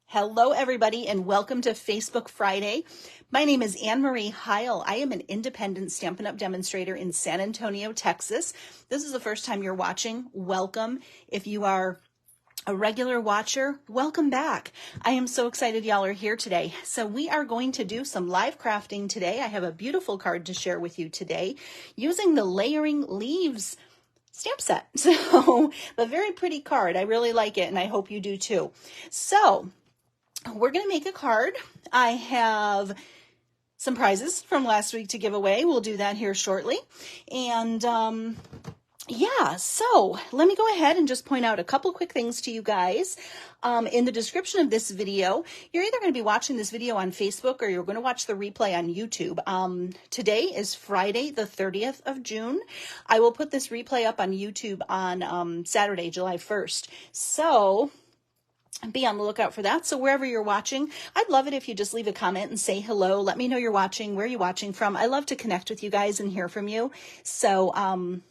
Hello, everybody, and welcome to Facebook Friday. My name is Anne Marie Heil. I am an independent Stampin' Up! Demonstrator in San Antonio, Texas. This is the first time you're watching. Welcome. If you are a regular watcher, welcome back. I am so excited y'all are here today. So we are going to do some live crafting today. I have a beautiful card to share with you today using the Layering Leaves stamp set. So a very pretty card. I really like it, and I hope you do too. So we're going to make a card. I have some prizes from last week to give away. We'll do that here shortly. And yeah, so let me go ahead and just point out a couple quick things to you guys. In the description of this video, you're either going to be watching this video on Facebook or you're going to watch the replay on YouTube. Today is Friday, the 30th of June. I will put this replay up on YouTube on Saturday, July 1st. So be on the lookout for that. So wherever you're watching, I'd love it if you just leave a comment and say hello. Let me know you're watching, where you're watching from. I love to connect with you guys and hear from you. So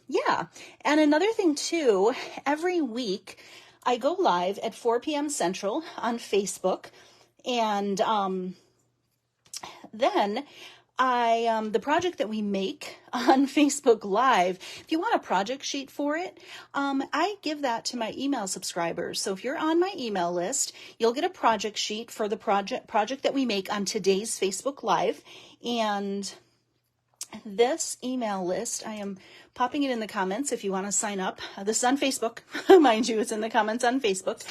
yeah. And another thing too, every week I go live at 4 p.m. Central on Facebook. And then the project that we make on Facebook Live, if you want a project sheet for it, I give that to my email subscribers. So if you're on my email list, you'll get a project sheet for the project that we make on today's Facebook Live. And this email list, I am popping it in the comments if you want to sign up. This is on Facebook, mind you, it's in the comments on Facebook.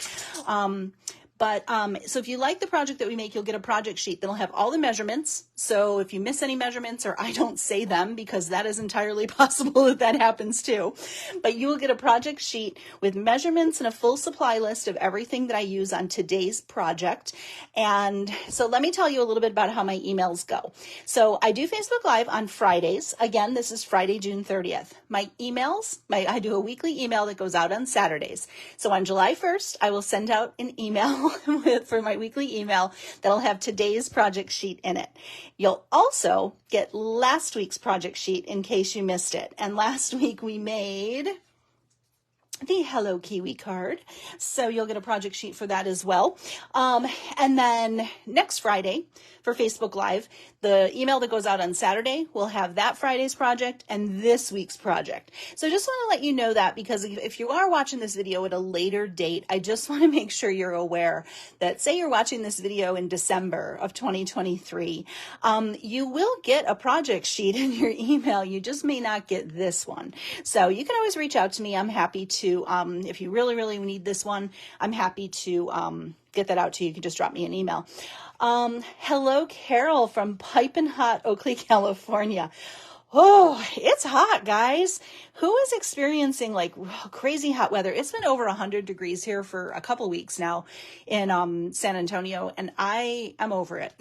So if you like the project that we make, you'll get a project sheet that'll have all the measurements. So if you miss any measurements or I don't say them, because that is entirely possible that happens too, but you will get a project sheet with measurements and a full supply list of everything that I use on today's project. And so let me tell you a little bit about how my emails go. So I do Facebook Live on Fridays. Again, this is Friday, June 30th. My emails, I do a weekly email that goes out on Saturdays. So on July 1st, I will send out an email for my weekly email that'll have today's project sheet in it. You'll also get last week's project sheet in case you missed it. And last week we made the Hello Kiwi card. So you'll get a project sheet for that as well. And then next Friday for Facebook Live, the email that goes out on Saturday will have that Friday's project and this week's project. So just want to let you know that, because if you are watching this video at a later date, I just want to make sure you're aware that, say you're watching this video in December of 2023, you will get a project sheet in your email. You just may not get this one. So you can always reach out to me. I'm happy to, if you really, really need this one, I'm happy to get that out to you. You can just drop me an email. Hello, Carol from Pipin' Hot Oakley, California. Oh, it's hot, guys. Who is experiencing like crazy hot weather? It's been over 100 degrees here for a couple weeks now in San Antonio, and I am over it.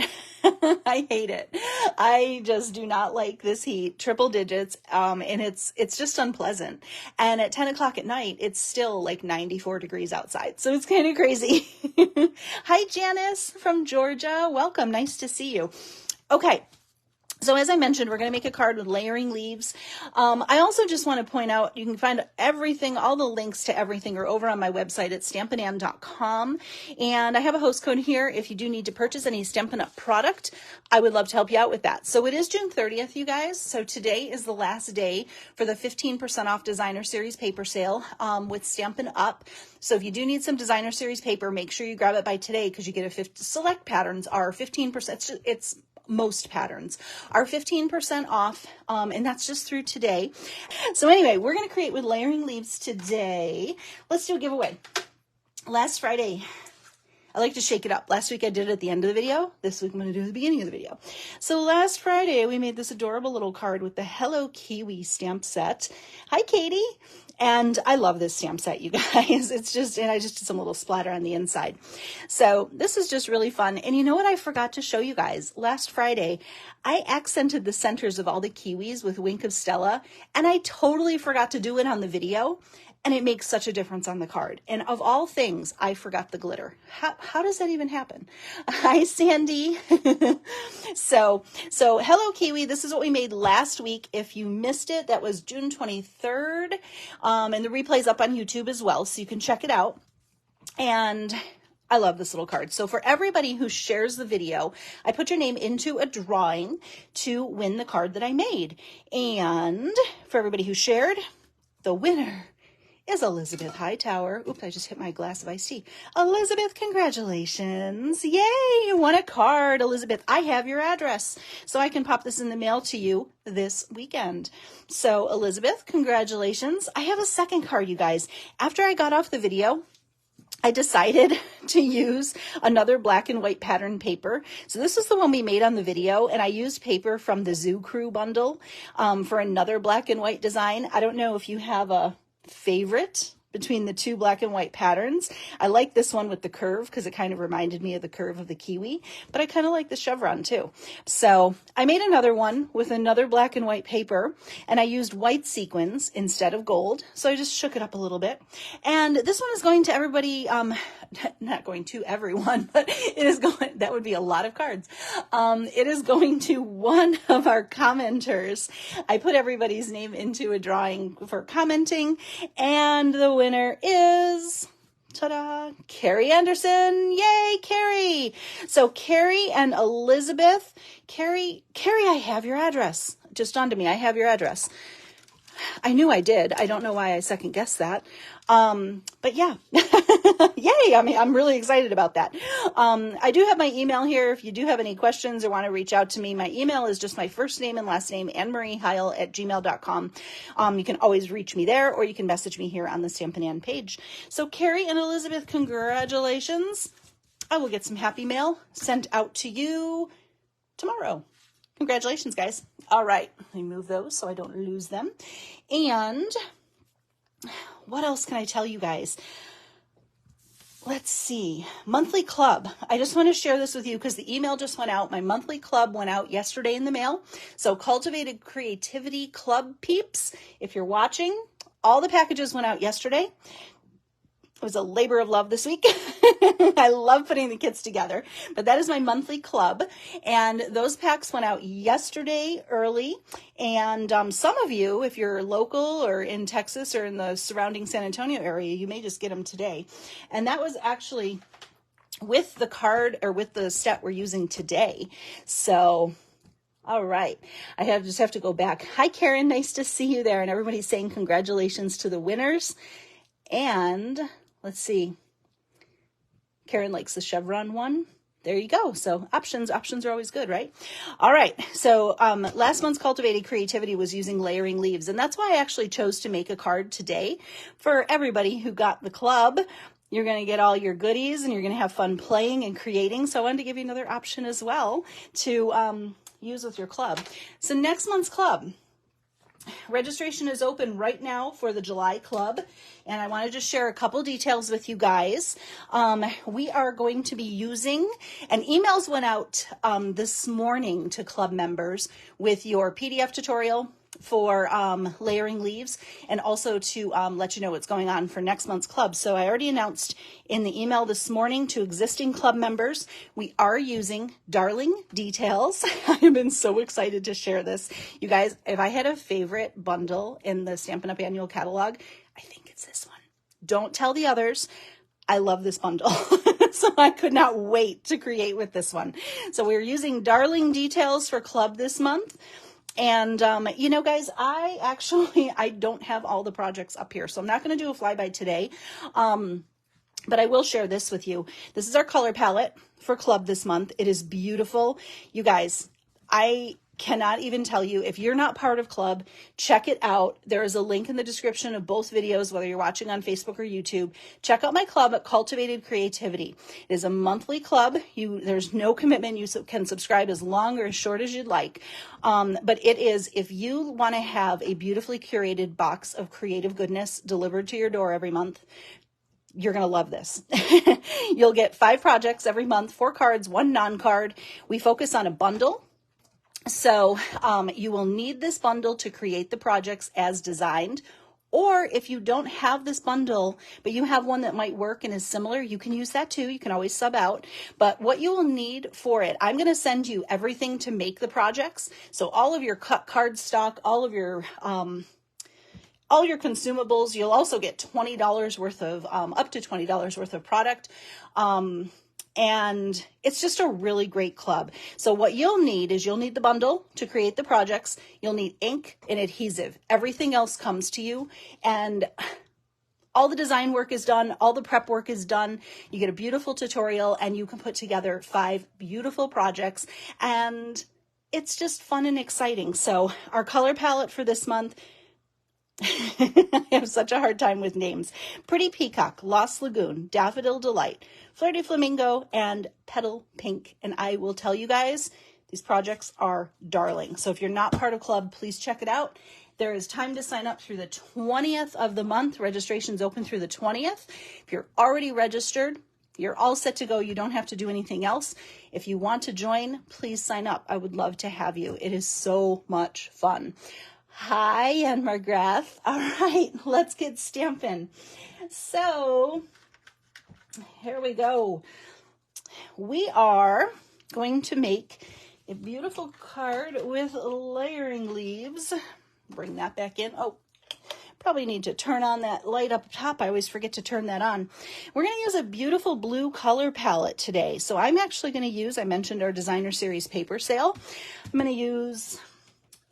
I hate it. I just do not like this heat, triple digits, and it's just unpleasant. And at 10 o'clock at night, it's still like 94 degrees outside, so it's kind of crazy. Hi, Janice from Georgia. Welcome. Nice to see you. Okay. So as I mentioned, we're going to make a card with layering leaves. I also just want to point out, you can find everything, all the links to everything are over on my website at stampinann.com. And I have a host code here. If you do need to purchase any Stampin' Up! Product, I would love to help you out with that. So it is June 30th, you guys. So today is the last day for the 15% off Designer Series paper sale with Stampin' Up! So if you do need some Designer Series paper, make sure you grab it by today, because you get select patterns are 15%. It's most patterns are 15% off, and that's just through today. So anyway, we're going to create with layering leaves today. Let's do a giveaway. Last Friday, I like to shake it up. Last week I did it at the end of the video. This week I'm going to do it at the beginning of the video. So last Friday we made this adorable little card with the Hello Kiwi stamp set. Hi, Katie. And I love this stamp set, you guys. And I just did some little splatter on the inside. So this is just really fun. And you know what I forgot to show you guys? Last Friday, I accented the centers of all the kiwis with Wink of Stella, and I totally forgot to do it on the video. And it makes such a difference on the card. And of all things, I forgot the glitter. How does that even happen? Hi, Sandy. So Hello Kiwi, this is what we made last week. If you missed it, that was June 23rd. And the replay's up on YouTube as well, so you can check it out. And I love this little card. So for everybody who shares the video, I put your name into a drawing to win the card that I made. And for everybody who shared, the winner is Elizabeth Hightower. Oops, I just hit my glass of iced tea. Elizabeth, congratulations. Yay, you won a card. Elizabeth, I have your address, so I can pop this in the mail to you this weekend. So Elizabeth, congratulations. I have a second card, you guys. After I got off the video, I decided to use another black and white pattern paper. So this is the one we made on the video, and I used paper from the Zoo Crew bundle for another black and white design. I don't know if you have a favorite between the two black and white patterns. I like this one with the curve because it kind of reminded me of the curve of the kiwi, but I kind of like the chevron too. So I made another one with another black and white paper, and I used white sequins instead of gold. So I just shook it up a little bit. And this one is going to everybody, not going to everyone, but it is going, that would be a lot of cards. It is going to one of our commenters. I put everybody's name into a drawing for commenting, and the winner is, ta-da, Carrie Anderson. Yay, Carrie. So Carrie and Elizabeth, Carrie, I have your address. Just dawned on me, I have your address. I knew I did. I don't know why I second guessed that. But yeah, yay. I mean, I'm really excited about that. I do have my email here. If you do have any questions or want to reach out to me, my email is just my first name and last name, AnnMarieHeil@gmail.com. You can always reach me there, or you can message me here on the Stampin' Ann page. So Carrie and Elizabeth, congratulations. I will get some happy mail sent out to you tomorrow. Congratulations, guys. All right, let me move those so I don't lose them. And what else can I tell you guys? Let's see. Monthly club. I just want to share this with you because the email just went out. My monthly club went out yesterday in the mail. So Cultivated Creativity Club peeps, if you're watching, all the packages went out yesterday. It was a labor of love this week. I love putting the kits together, but that is my monthly club. And those packs went out yesterday early. And some of you, if you're local or in Texas or in the surrounding San Antonio area, you may just get them today. And that was actually with the card or with the set we're using today. So all right. I just have to go back. Hi, Karen. Nice to see you there. And everybody's saying congratulations to the winners. And let's see. Karen likes the chevron one. There you go. So options are always good, right? All right. So last month's Cultivated Creativity was using layering leaves. And that's why I actually chose to make a card today for everybody who got the club. You're going to get all your goodies and you're going to have fun playing and creating. So I wanted to give you another option as well to use with your club. So next month's club. Registration is open right now for the July club, and I want to just share a couple details with you guys. We are going to be using, and emails went out this morning to club members with your PDF tutorial for layering leaves, and also to let you know what's going on for next month's club. So I already announced in the email this morning to existing club members, we are using Darling Details. I have been so excited to share this. You guys, if I had a favorite bundle in the Stampin' Up! Annual Catalog, I think it's this one. Don't tell the others. I love this bundle. So I could not wait to create with this one. So we're using Darling Details for club this month. And, you know, guys, I don't have all the projects up here, so I'm not going to do a flyby today. But I will share this with you. This is our color palette for club this month. It is beautiful. You guys, I cannot even tell you, if you're not part of club, check it out. There is a link in the description of both videos, whether you're watching on Facebook or YouTube. Check out my club at Cultivated Creativity. It is a monthly club. There's no commitment. You can subscribe as long or as short as you'd like. But it is, if you want to have a beautifully curated box of creative goodness delivered to your door every month, you're going to love this. You'll get 5 projects every month, 4 cards, 1 non-card. We focus on a bundle. So you will need this bundle to create the projects as designed. Or if you don't have this bundle, but you have one that might work and is similar, you can use that too. You can always sub out. But what you will need for it, I'm going to send you everything to make the projects. So all of your cut card stock, all of your all your consumables. You'll also get $20 worth of, up to $20 worth of product. And it's just a really great club. So what you'll need is you'll need the bundle to create the projects. You'll need ink and adhesive. Everything else comes to you. And all the design work is done. All the prep work is done. You get a beautiful tutorial and you can put together 5 beautiful projects. And it's just fun and exciting. So our color palette for this month, I have such a hard time with names. Pretty Peacock, Lost Lagoon, Daffodil Delight, Flirty Flamingo, and Petal Pink. And I will tell you guys, these projects are darling. So if you're not part of club, please check it out. There is time to sign up through the 20th of the month. Registration's open through the 20th. If you're already registered, you're all set to go. You don't have to do anything else. If you want to join, please sign up. I would love to have you. It is so much fun. Hi, Anne McGrath. All right, let's get stamping. So here we go. We are going to make a beautiful card with layering leaves. Bring that back in. Oh, probably need to turn on that light up top. I always forget to turn that on. We're going to use a beautiful blue color palette today. So I'm actually going to use, I mentioned our designer series paper sale. I'm going to use,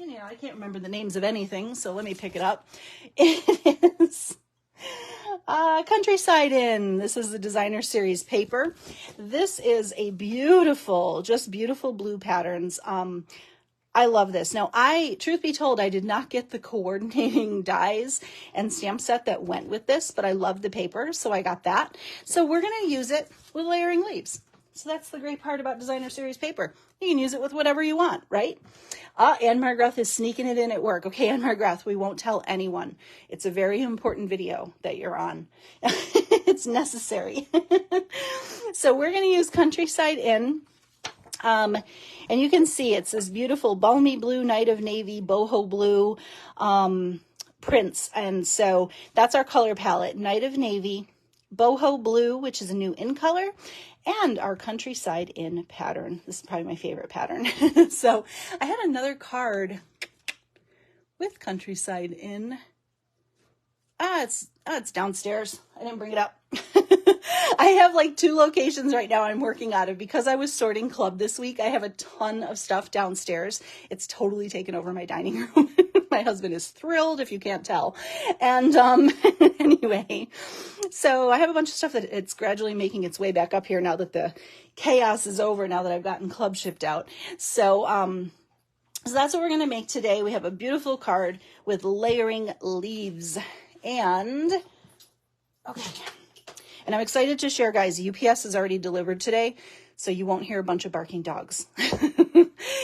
I can't remember the names of anything, so let me pick it up. It is Countryside Inn. This is the designer series paper. This is a beautiful, just beautiful blue patterns. I love this. Now, truth be told, I did not get the coordinating dies and stamp set that went with this, but I love the paper, so I got that. So we're going to use it with layering leaves. So that's the great part about designer series paper. You can use it with whatever you want, right? Anne Margrath is sneaking it in at work. Okay, Anne Margrath, we won't tell anyone. It's a very important video that you're on. It's necessary. So we're going to use Countryside Inn. And you can see it's this beautiful balmy blue, night of navy, boho blue prints. And so that's our color palette, night of navy, boho blue, which is a new in color, and our Countryside Inn pattern. This is probably my favorite pattern. So I had another card with Countryside Inn. It's downstairs. I didn't bring it up. I have like 2 locations right now I'm working out of because I was sorting club this week. I have a ton of stuff downstairs. It's totally taken over my dining room. My husband is thrilled, if you can't tell. And anyway, so I have a bunch of stuff that it's gradually making its way back up here now that the chaos is over, now that I've gotten club shipped out. So that's what we're going to make today. We have a beautiful card with layering leaves. And I'm excited to share, guys, UPS is already delivered today, so you won't hear a bunch of barking dogs.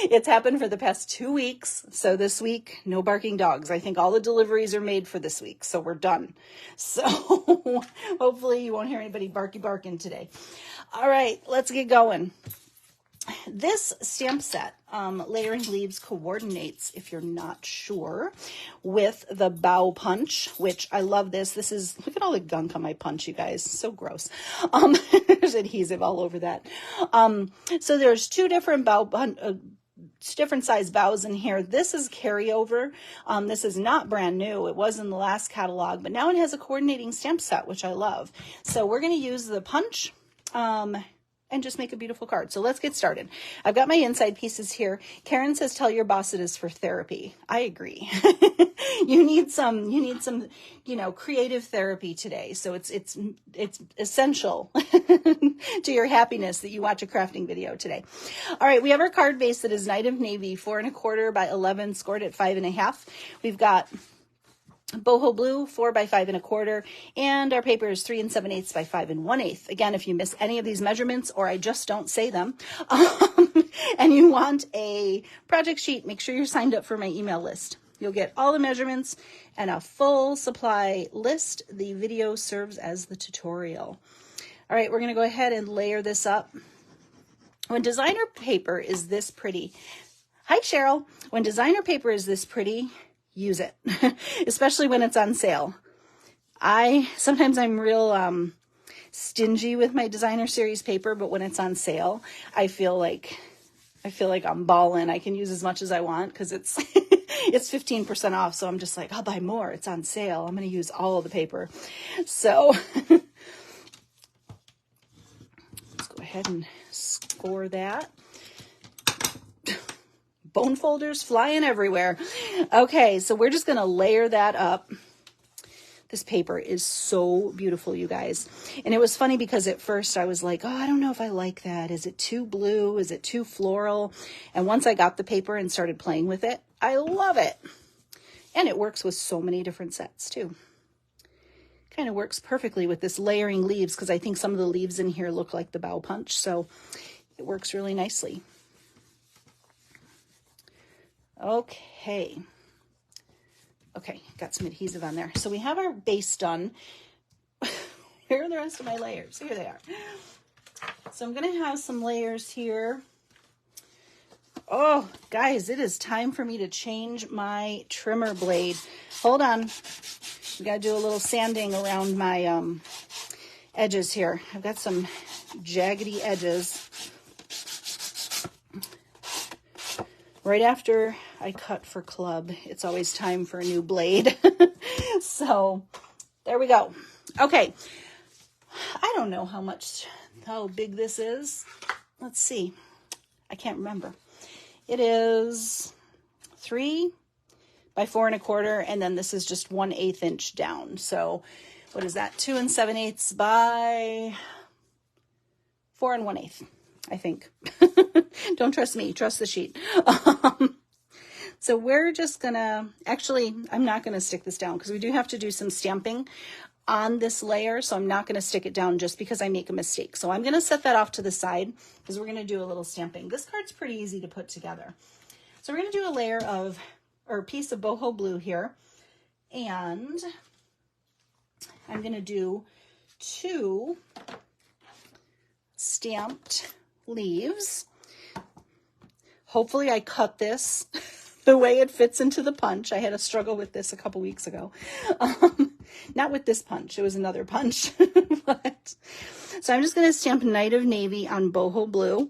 It's happened for the past 2 weeks, so this week, no barking dogs. I think all the deliveries are made for this week, so we're done. So hopefully you won't hear anybody barking today. All right, let's get going. This stamp set, Layering Leaves, coordinates, if you're not sure, with the bow punch, which I love this. This is, look at all the gunk on my punch, you guys. So gross. There's adhesive all over that. So there's 2 different different size bows in here. This is carryover. This is not brand new. It was in the last catalog, but now it has a coordinating stamp set, which I love. So we're going to use the punch, and just make a beautiful card. So let's get started. I've got my inside pieces here. Karen says, tell your boss it is for therapy. I agree. You need some, creative therapy today. So it's essential to your happiness that you watch a crafting video today. All right. We have our card base that is Night of Navy, 4 1/4 by 11, scored at 5 1/2. We've got boho blue, 4 by 5 1/4, and our paper is 3 7/8 by 5 1/8. Again, if you miss any of these measurements or I just don't say them, and you want a project sheet, make sure you're signed up for my email list. You'll get all the measurements and a full supply list. The video serves as the tutorial. All right, we're going to go ahead and layer this up. When designer paper is this pretty, hi Cheryl, when designer paper is this pretty, use it, especially when it's on sale. Sometimes I'm real stingy with my designer series paper, but when it's on sale, I feel like I'm balling. I can use as much as I want because it's It's 15% off. So I'm just like, I'll buy more. It's on sale. I'm going to use all of the paper. So let's go ahead and score that. Bone folders flying everywhere. Okay, so we're just going to layer that up. This paper is so beautiful, you guys. And it was funny because at first I was like, oh, I don't know if I like that. Is it too blue? Is it too floral? And once I got the paper and started playing with it, I love it. And it works with so many different sets too. Kind of works perfectly with this layering leaves because I think some of the leaves in here look like the bow punch. So it works really nicely. Okay. Okay, got some adhesive on there. So we have our base done. Where are the rest of my layers? Here they are. So I'm going to have some layers here. Oh, guys, it is time for me to change my trimmer blade. Hold on. We got to do a little sanding around my edges here. I've got some jaggedy edges. Right after I cut for club, it's always time for a new blade. So there we go. Okay. I don't know how big this is. Let's see. I can't remember. It is 3 by 4 1/4, and then this is just 1/8 inch down. So what is that? 2 7/8 by 4 1/8. I think. Don't trust me, trust the sheet. So we're just gonna, actually, I'm not gonna stick this down because we do have to do some stamping on this layer. So I'm not gonna stick it down just because I make a mistake. So I'm gonna set that off to the side because we're gonna do a little stamping. This card's pretty easy to put together. So we're gonna do a layer of, or a piece of boho blue here. And I'm gonna do 2 stamped leaves. Hopefully I cut this the way it fits into the punch. I had a struggle with this a couple weeks ago. Not with this punch, it was another punch. So I'm just going to stamp Night of Navy on boho blue. And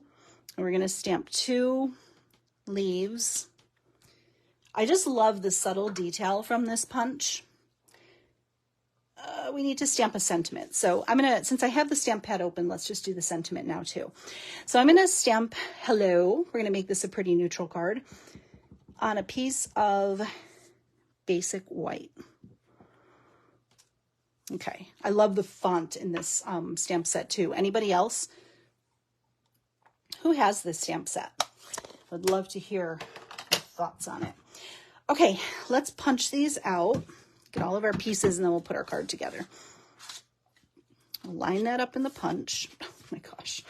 we're going to stamp 2 leaves. I just love the subtle detail from this punch. We need to stamp a sentiment. So I'm going to, since I have the stamp pad open, let's just do the sentiment now too. So I'm going to stamp hello. We're going to make this a pretty neutral card on a piece of basic white. Okay. I love the font in this stamp set too. Anybody else who has this stamp set? I'd love to hear your thoughts on it. Okay, let's punch these out. Get all of our pieces and then we'll put our card together. Line that up in the punch. Oh my gosh.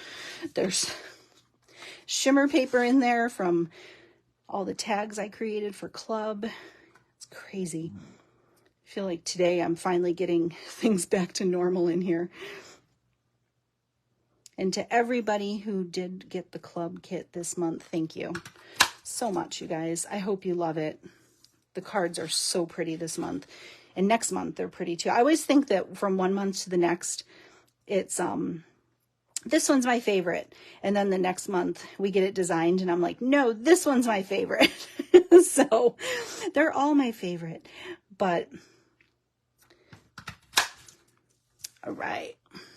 There's shimmer paper in there from all the tags I created for club. It's crazy. I feel like today I'm finally getting things back to normal in here. And to everybody who did get the club kit this month, thank you so much, you guys. I hope you love it. The cards are so pretty this month. And next month they're pretty too. I always think that from one month to the next, it's this one's my favorite. And then the next month we get it designed and I'm like, no, this one's my favorite. So they're all my favorite. But all right.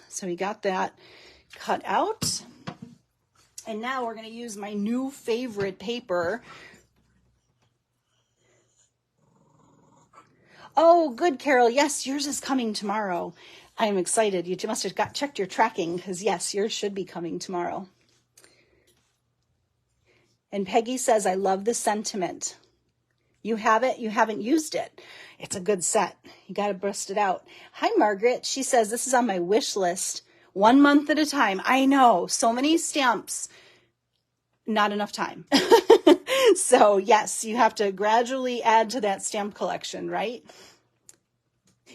So we got that cut out. And now we're going to use my new favorite paper. Oh, good, Carol. Yes, yours is coming tomorrow. I am excited. You must have checked your tracking because, yes, yours should be coming tomorrow. And Peggy says, I love the sentiment. You have it. You haven't used it. It's a good set. You got to bust it out. Hi, Margaret. She says, this is on my wish list. 1 month at a time. I know. So many stamps. Not enough time. So yes, you have to gradually add to that stamp collection, right?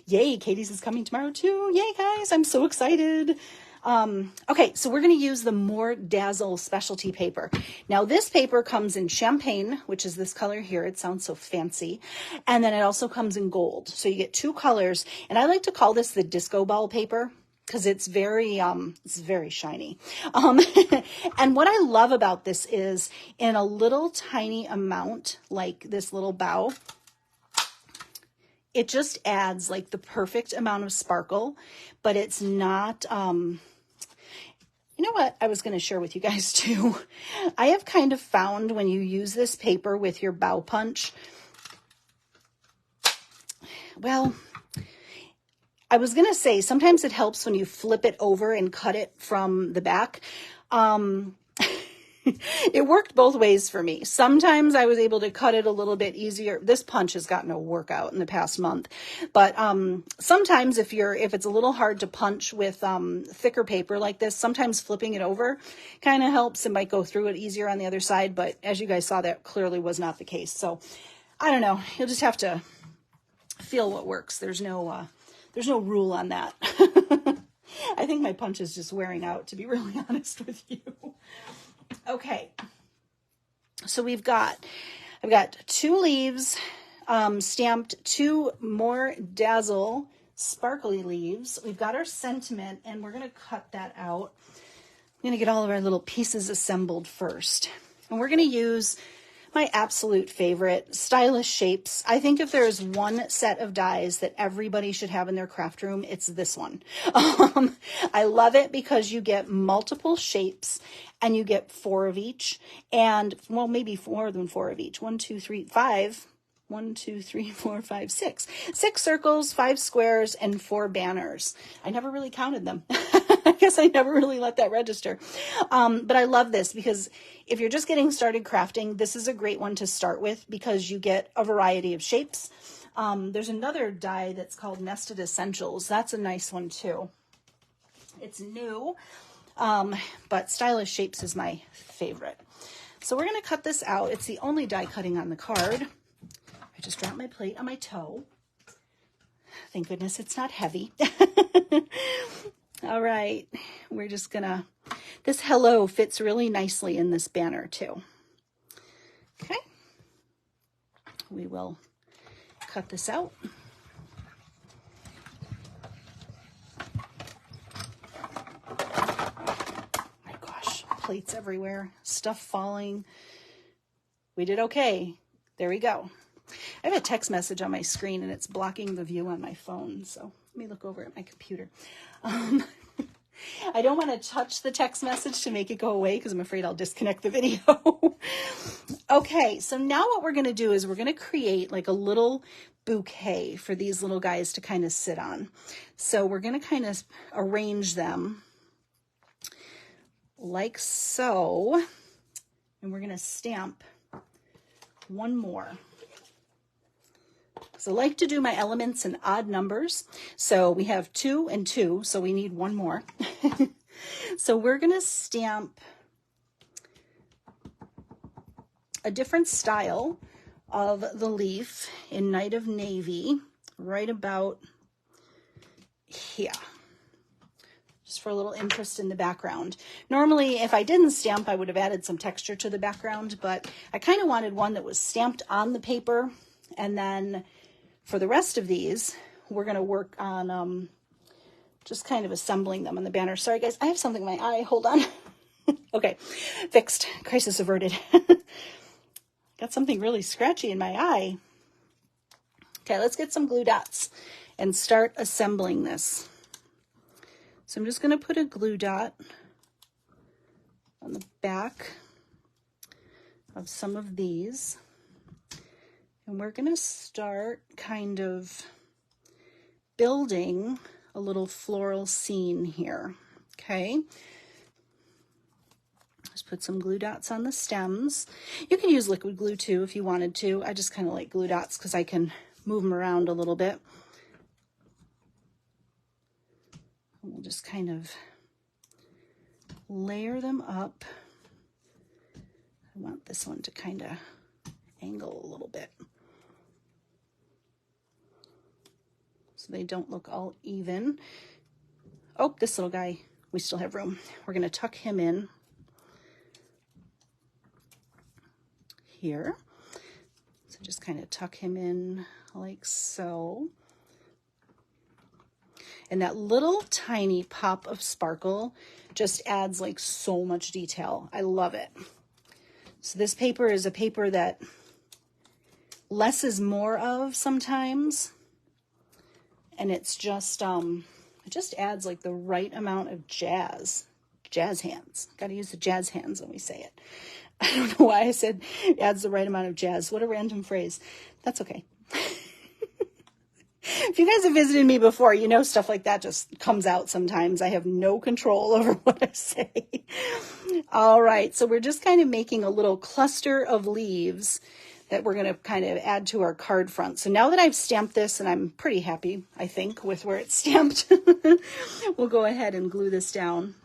Yay, Katie's is coming tomorrow too. Yay, guys, I'm so excited. Okay, so we're going to use the More Dazzle specialty paper. Now this paper comes in champagne, which is this color here. It sounds so fancy. And then it also comes in gold. So you get 2 colors. And I like to call this the disco ball paper because it's very shiny. And what I love about this is in a little tiny amount, like this little bow, it just adds like the perfect amount of sparkle, but it's not, you know what I was going to share with you guys too? I have kind of found when you use this paper with your bow punch, well, I was going to say sometimes it helps when you flip it over and cut it from the back. It worked both ways for me. Sometimes I was able to cut it a little bit easier. This punch has gotten a workout in the past month. But sometimes if it's a little hard to punch with thicker paper like this, sometimes flipping it over kind of helps. It might go through it easier on the other side. But as you guys saw, that clearly was not the case. So I don't know. You'll just have to feel what works. There's no rule on that. I think my punch is just wearing out, to be really honest with you. Okay, so I've got 2 leaves stamped, 2 more Dazzle sparkly leaves. We've got our sentiment, and we're going to cut that out. I'm going to get all of our little pieces assembled first. And we're going to use my absolute favorite, Stylish Shapes. I think if there's one set of dies that everybody should have in their craft room, it's this one. I love it because you get multiple shapes and you get 4 of each. And, well, maybe more than 4 of each. 1, 2, 3, 5. 1, 2, 3, 4, 5, 6. 6 circles, 5 squares, and 4 banners. I never really counted them. I guess I never really let that register. But I love this because if you're just getting started crafting, this is a great one to start with because you get a variety of shapes. There's another die that's called Nested Essentials. That's a nice one too. It's new, but Stylish Shapes is my favorite. So we're going to cut this out. It's the only die cutting on the card. I just dropped my plate on my toe. Thank goodness it's not heavy. All right, we're just gonna, this hello fits really nicely in this banner too. Okay, we will cut this out. My gosh, plates everywhere, stuff falling. We did okay. There we go. I have a text message on my screen and it's blocking the view on my phone. So let me look over at my computer. I don't want to touch the text message to make it go away because I'm afraid I'll disconnect the video. Okay, so now what we're going to do is we're going to create like a little bouquet for these little guys to kind of sit on. So we're going to kind of arrange them like so. And we're going to stamp one more. So I like to do my elements in odd numbers. So we have 2 and 2, so we need one more. So we're going to stamp a different style of the leaf in Night of Navy right about here. Just for a little interest in the background. Normally, if I didn't stamp, I would have added some texture to the background, but I kind of wanted one that was stamped on the paper. And then for the rest of these, we're going to work on just kind of assembling them on the banner. Sorry, guys, I have something in my eye. Hold on. Okay, fixed. Crisis averted. Got something really scratchy in my eye. Okay, let's get some glue dots and start assembling this. So I'm just going to put a glue dot on the back of some of these. And we're going to start kind of building a little floral scene here, okay? Just put some glue dots on the stems. You can use liquid glue too if you wanted to. I just kind of like glue dots because I can move them around a little bit. And we'll just kind of layer them up. I want this one to kind of angle a little bit, so they don't look all even. Oh, this little guy, we still have room. We're going to tuck him in here. So just kind of tuck him in like so. And that little tiny pop of sparkle just adds like so much detail. I love it. So this paper is a paper that less is more of sometimes. And it's just, it just adds like the right amount of jazz hands. Got to use the jazz hands when we say it. I don't know why I said it adds the right amount of jazz. What a random phrase. That's okay. If you guys have visited me before, you know stuff like that just comes out sometimes. I have no control over what I say. All right, so we're just kind of making a little cluster of leaves that we're going to kind of add to our card front. So now that I've stamped this, and I'm pretty happy, I think, with where it's stamped, we'll go ahead and glue this down.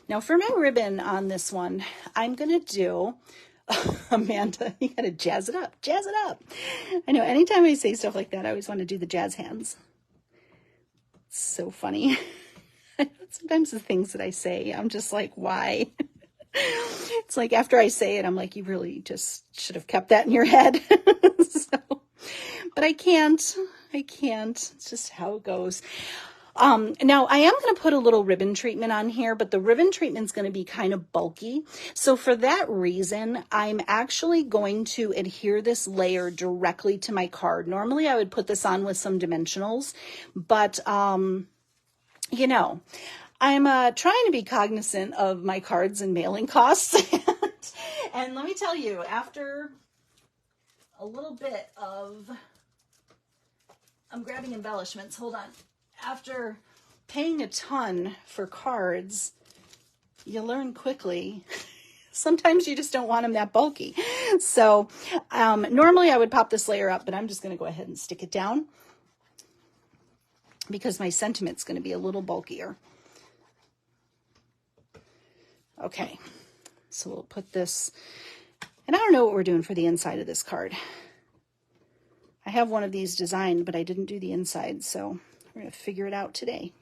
Now for my ribbon on this one, I'm going to do... Amanda, you gotta jazz it up. Jazz it up. I know, anytime I say stuff like that, I always want to do the jazz hands. It's so funny. Sometimes the things that I say, I'm just like, why? It's like after I say it, I'm like, you really just should have kept that in your head. But I can't. It's just how it goes. Now I am going to put a little ribbon treatment on here, but the ribbon treatment is going to be kind of bulky. So for that reason, I'm actually going to adhere this layer directly to my card. Normally I would put this on with some dimensionals, but, you know, I'm trying to be cognizant of my cards and mailing costs. And let me tell you, after a little bit of, I'm grabbing embellishments, hold on. After paying a ton for cards, you learn quickly. Sometimes you just don't want them that bulky. So normally I would pop this layer up, but I'm just going to go ahead and stick it down because my sentiment's going to be a little bulkier. Okay, so we'll put this, and I don't know what we're doing for the inside of this card. I have one of these designed, but I didn't do the inside, so we're going to figure it out today.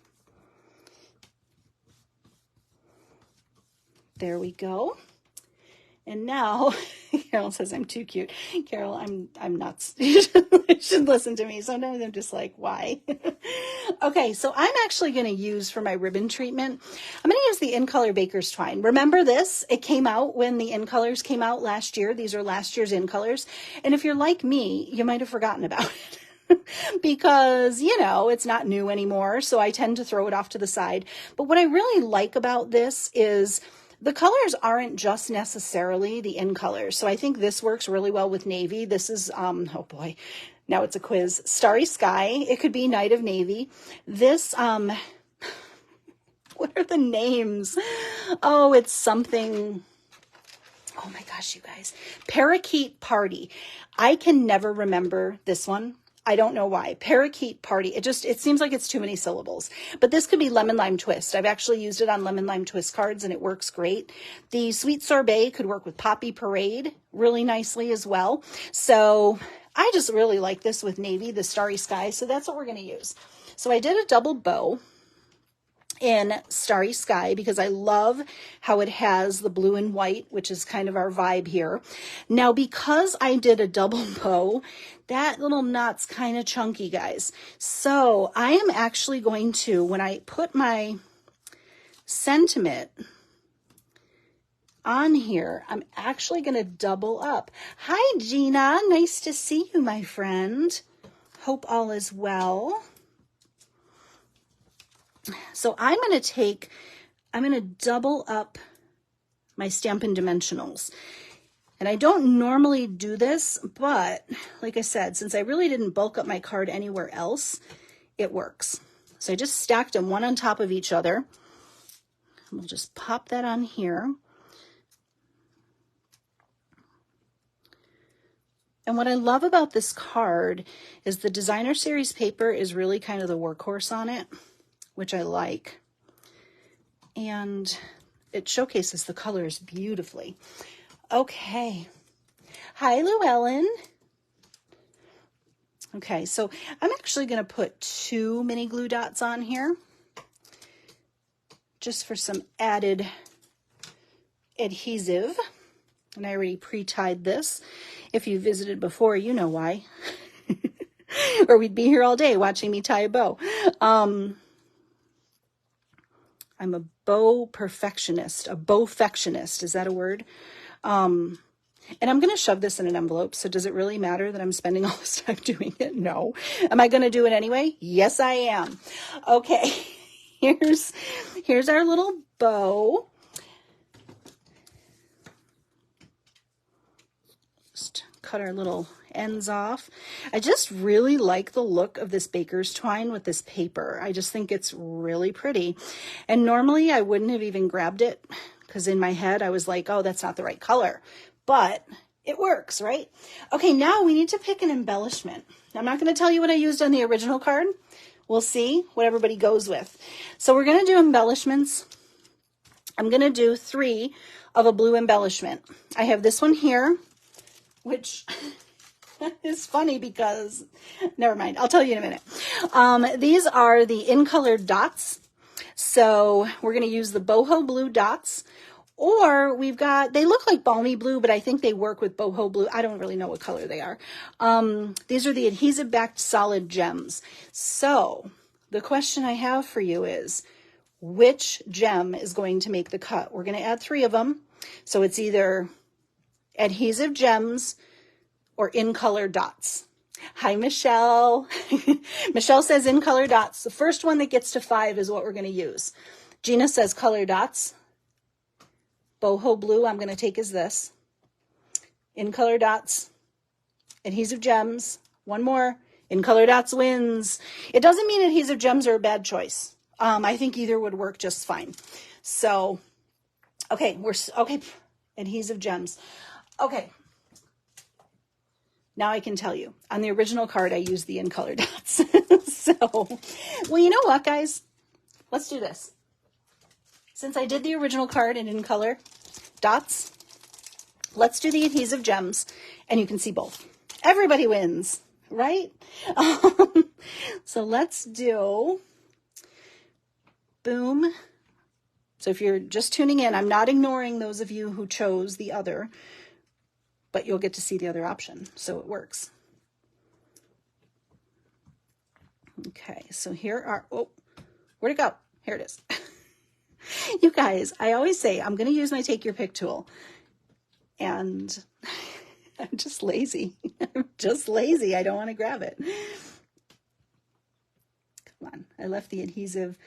There we go. And now, Carol says I'm too cute. Carol, I'm nuts. You should listen to me. Sometimes I'm just like, why? Okay, so I'm actually going to use for my ribbon treatment, I'm going to use the In Color Baker's Twine. Remember this? It came out when the In Colors came out last year. These are last year's In Colors. And if you're like me, you might have forgotten about it. Because, you know, it's not new anymore, so I tend to throw it off to the side. But what I really like about this is the colors aren't just necessarily the In Colors. So I think this works really well with navy. This is, oh boy, now it's a quiz. Starry Sky. It could be Night of Navy. This, what are the names? Oh, it's something... Oh my gosh, you guys. Parakeet Party. I can never remember this one. I don't know why. Parakeet Party. It seems like it's too many syllables. But this could be Lemon Lime Twist. I've actually used it on Lemon Lime Twist cards and it works great. The Sweet Sorbet could work with Poppy Parade really nicely as well. So I just really like this with navy, the Starry Sky. So that's what we're going to use. So I did a double bow in Starry Sky because I love how it has the blue and white, which is kind of our vibe here. Now, because I did a double bow, that little knot's kind of chunky, guys. So I am actually going to, when I put my sentiment on here, I'm actually going to double up. Hi, Gina. Nice to see you, my friend. Hope all is well. So I'm going to double up my Stampin' Dimensionals. And I don't normally do this, but like I said, since I really didn't bulk up my card anywhere else, it works. So I just stacked them one on top of each other. We'll just pop that on here. And what I love about this card is the Designer Series paper is really kind of the workhorse on it, which I like. And it showcases the colors beautifully. Okay. Hi, Llewellyn. Okay, so I'm actually going to put 2 mini glue dots on here just for some added adhesive. And I already pre-tied this. If you visited before, you know why. or we'd be here all day watching me tie a bow. I'm a bow perfectionist, a bowfectionist. Is that a word? And I'm going to shove this in an envelope. So does it really matter that I'm spending all this time doing it? No. Am I going to do it anyway? Yes, I am. Okay. Here's our little bow. Just cut our little ends off. I just really like the look of this baker's twine with this paper. I just think it's really pretty. And normally I wouldn't have even grabbed it because in my head I was like, oh, that's not the right color. But it works, right? Okay, now we need to pick an embellishment. I'm not going to tell you what I used on the original card. We'll see what everybody goes with. So we're going to do embellishments. I'm going to do 3 of a blue embellishment. I have this one here, which is funny because, never mind, I'll tell you in a minute. These are the in-colored dots. So we're going to use the boho blue dots. Or we've got, they look like balmy blue, but I think they work with boho blue. I don't really know what color they are. These are the adhesive backed solid gems. So the question I have for you is, which gem is going to make the cut? We're going to add 3 of them. So it's either adhesive gems or in color dots. Hi, Michelle. Michelle says in color dots. The first one that gets to 5 is what we're going to use. Gina says color dots. Boho blue, I'm going to take as this. In color dots, adhesive gems. One more. In color dots wins. It doesn't mean adhesive gems are a bad choice. I think either would work just fine. So, okay, adhesive gems. Okay. Now I can tell you. On the original card, I used the in color dots. So, well, you know what, guys? Let's do this. Since I did the original card in color dots, let's do the adhesive gems, and you can see both. Everybody wins, right? So let's do, boom. So if you're just tuning in, I'm not ignoring those of you who chose the other, but you'll get to see the other option, so it works. Okay, so here are, oh, where'd it go? Here it is. You guys, I always say I'm going to use my take your pick tool, and I'm just lazy. I'm just lazy. I don't want to grab it. Come on. I left the adhesive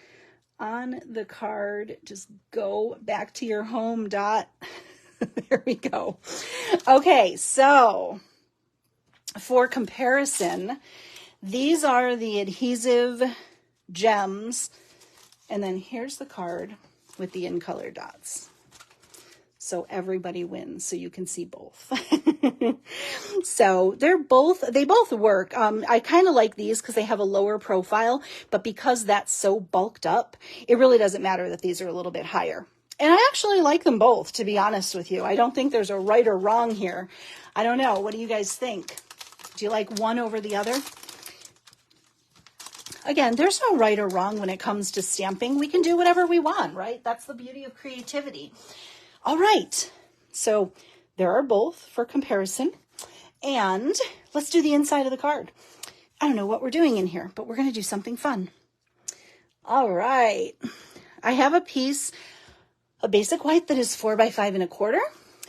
on the card. Just go back to your home, Dot. There we go. Okay, so for comparison, these are the adhesive gems. And then here's the card with the in color dots. So everybody wins, so you can see both. So they both work. I kind of like these because they have a lower profile, but because that's so bulked up, it really doesn't matter that these are a little bit higher. And I actually like them both, to be honest with you. I don't think there's a right or wrong here. I don't know. What do you guys think? Do you like one over the other? Again, there's no right or wrong when it comes to stamping. We can do whatever we want, right? That's the beauty of creativity. All right, so there are both for comparison. And let's do the inside of the card. I don't know what we're doing in here, but we're going to do something fun. All right, I have a piece of basic white that is 4 by 5 1/4.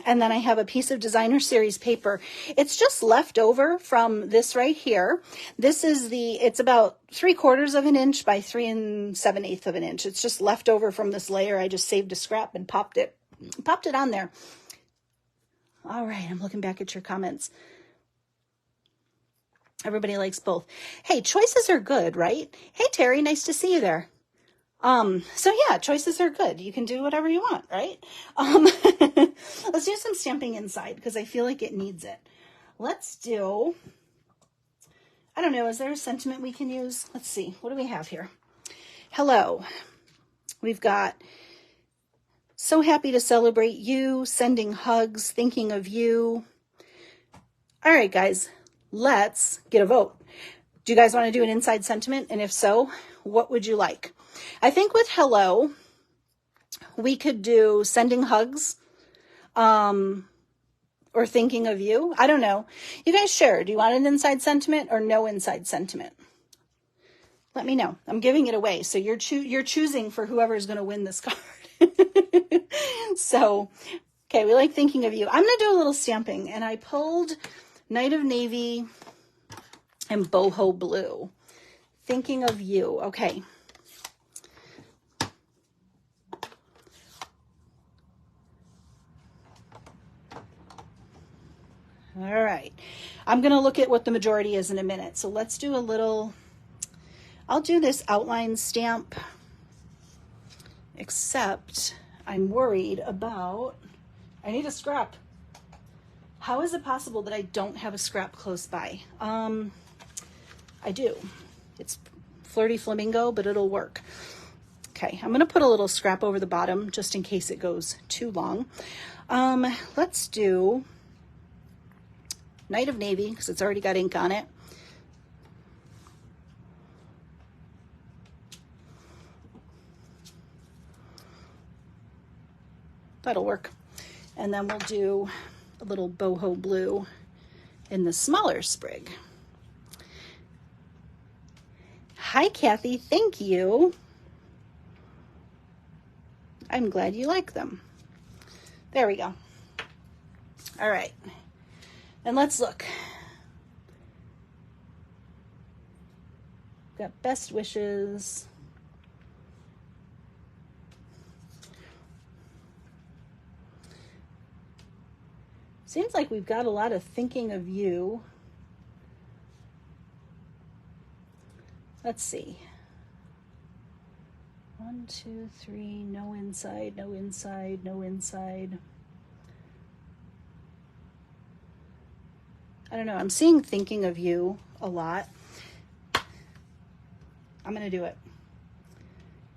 And then I have a piece of Designer Series paper. It's just left over from this right here. This is it's about 3/4 of an inch by 3 7/8 of an inch. It's just left over from this layer. I just saved a scrap and popped it on there. All right, I'm looking back at your comments. Everybody likes both. Hey, choices are good, right? Hey, Terry, nice to see you there. So yeah, choices are good. You can do whatever you want, right? Let's do some stamping inside because I feel like it needs it. Let's do, I don't know, is there a sentiment we can use? Let's see. What do we have here? Hello. We've got so happy to celebrate you, sending hugs, thinking of you. All right, guys, let's get a vote. Do you guys want to do an inside sentiment? And if so, what would you like? I think with hello, we could do sending hugs. or thinking of you? I don't know. You guys share. Do you want an inside sentiment or no inside sentiment? Let me know. I'm giving it away. So you're choosing for whoever's going to win this card. So, okay, we like thinking of you. I'm going to do a little stamping, and I pulled Knight of Navy and Boho Blue. Thinking of you. Okay. All right. I'm going to look at what the majority is in a minute. So let's do a little, I'll do this outline stamp, except I'm worried about, I need a scrap. How is it possible that I don't have a scrap close by? I do. It's Flirty Flamingo, but it'll work. Okay, I'm going to put a little scrap over the bottom just in case it goes too long. Let's do Knight of Navy because it's already got ink on it. That'll work. And then we'll do a little Boho Blue in the smaller sprig. Hi, Kathy. Thank you. I'm glad you like them. There we go. All right. And let's look. Got best wishes. Seems like we've got a lot of thinking of you. Let's see. 1, 2, 3, no inside, no inside, no inside. I don't know. I'm seeing thinking of you a lot. I'm going to do it.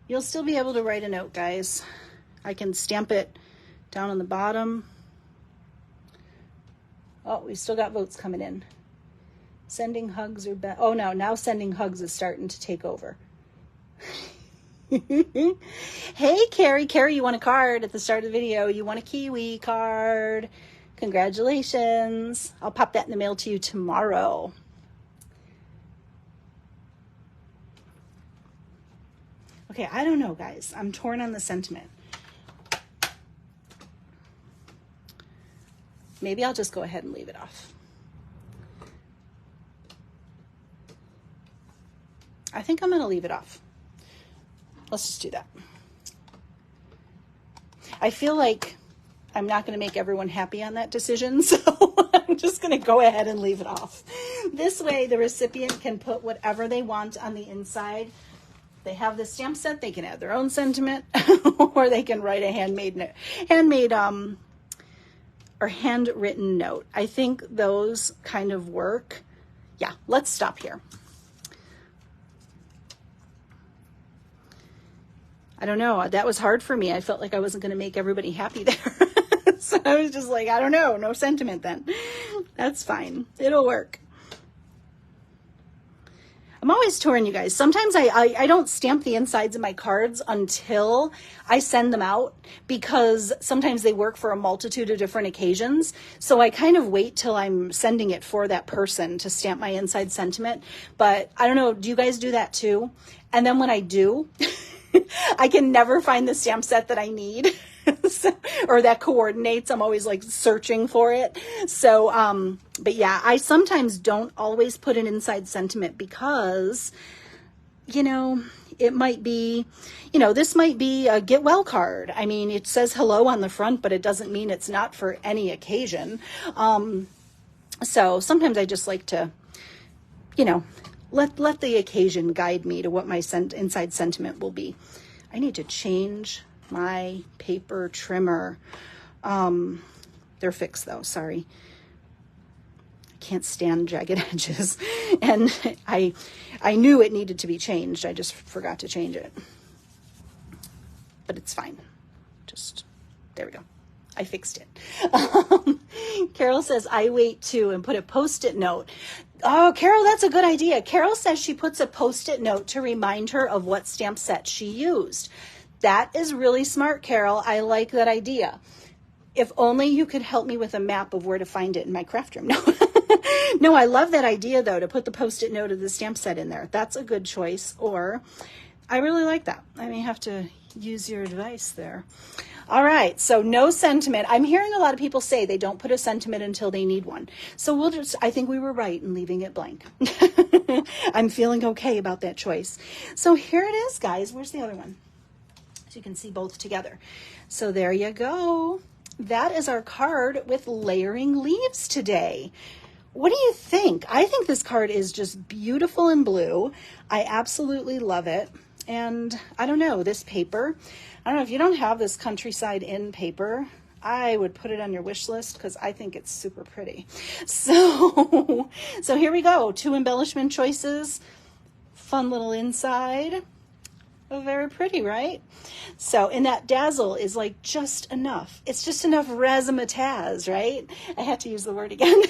You'll still be able to write a note, guys. I can stamp it down on the bottom. Oh, we still got votes coming in. Sending hugs or oh no, now sending hugs is starting to take over. Hey, Carrie. Carrie, you won a card at the start of the video. You won a Kiwi card. Congratulations. I'll pop that in the mail to you tomorrow. Okay, I don't know, guys. I'm torn on the sentiment. Maybe I'll just go ahead and leave it off. I think I'm going to leave it off. Let's just do that. I feel like I'm not going to make everyone happy on that decision, so I'm just going to go ahead and leave it off. This way, the recipient can put whatever they want on the inside. They have the stamp set, they can add their own sentiment, or they can write a handwritten note. I think those kind of work. Yeah, let's stop here. I don't know. That was hard for me. I felt like I wasn't going to make everybody happy there. So I was just like, I don't know. No sentiment then. That's fine. It'll work. I'm always torn, you guys. Sometimes I don't stamp the insides of my cards until I send them out because sometimes they work for a multitude of different occasions. So I kind of wait till I'm sending it for that person to stamp my inside sentiment. But I don't know. Do you guys do that too? And then when I do, I can never find the stamp set that I need or that coordinates. I'm always like searching for it. So, but yeah, I sometimes don't always put an inside sentiment because, you know, it might be, you know, this might be a get well card. I mean, it says hello on the front, but it doesn't mean it's not for any occasion. So sometimes I just like to, you know, let the occasion guide me to what my inside sentiment will be. I need to change my paper trimmer. They're fixed though, sorry. I can't stand jagged edges. And I knew it needed to be changed. I just forgot to change it. But it's fine. Just, there we go. I fixed it. Carol says, I wait too, and put a Post-it note. Oh, Carol, that's a good idea. Carol says she puts a Post-it note to remind her of what stamp set she used. That is really smart, Carol. I like that idea. If only you could help me with a map of where to find it in my craft room. No, no, I love that idea though, to put the Post-it note of the stamp set in there. That's a good choice. Or I really like that. I may have to use your advice there. All right, so no sentiment. I'm hearing a lot of people say they don't put a sentiment until they need one. So we'll just, I think we were right in leaving it blank. I'm feeling okay about that choice. So here it is, guys. Where's the other one? So you can see both together. So there you go. That is our card with layering leaves today. What do you think? I think this card is just beautiful in blue. I absolutely love it. And I don't know, this paper, I don't know, if you don't have this Countryside Inn paper, I would put it on your wish list because I think it's super pretty. So here we go. 2 embellishment choices. Fun little inside. Oh, very pretty, right? So, and that dazzle is like just enough. It's just enough razzmatazz, right? I had to use the word again.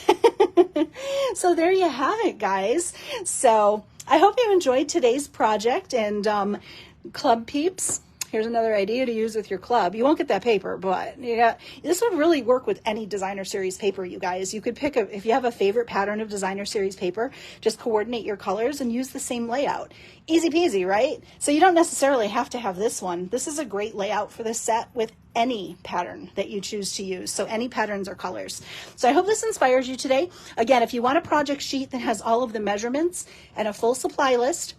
So there you have it, guys. So I hope you enjoyed today's project, and club peeps, here's another idea to use with your club. You won't get that paper, but yeah, this would really work with any designer series paper, you guys. You could pick if you have a favorite pattern of designer series paper, just coordinate your colors and use the same layout. Easy peasy, right? So you don't necessarily have to have this one. This is a great layout for this set with any pattern that you choose to use. So any patterns or colors. So I hope this inspires you today. Again, if you want a project sheet that has all of the measurements and a full supply list,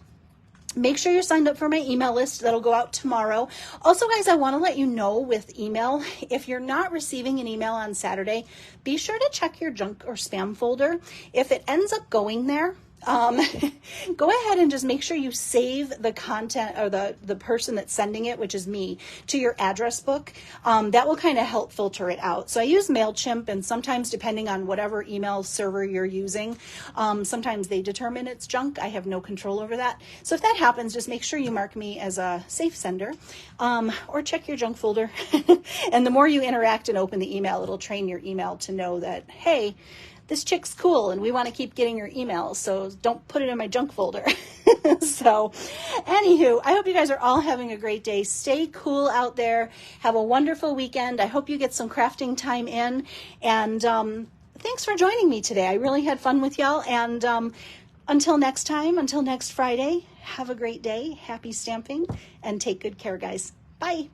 make sure you're signed up for my email list. That'll go out tomorrow. Also, guys, I want to let you know with email, if you're not receiving an email on Saturday, be sure to check your junk or spam folder. If it ends up going there, go ahead and just make sure you save the content, or the person that's sending it, which is me, to your address book. That will kind of help filter it out. So I use MailChimp, and sometimes depending on whatever email server you're using, sometimes they determine it's junk. I have no control over that. So if that happens, just make sure you mark me as a safe sender, or check your junk folder. And the more you interact and open the email, it'll train your email to know that, hey, this chick's cool and we want to keep getting your emails, so don't put it in my junk folder. So anywho, I hope you guys are all having a great day. Stay cool out there. Have a wonderful weekend. I hope you get some crafting time in. And thanks for joining me today. I really had fun with y'all. And until next time, until next Friday, have a great day. Happy stamping and take good care, guys. Bye.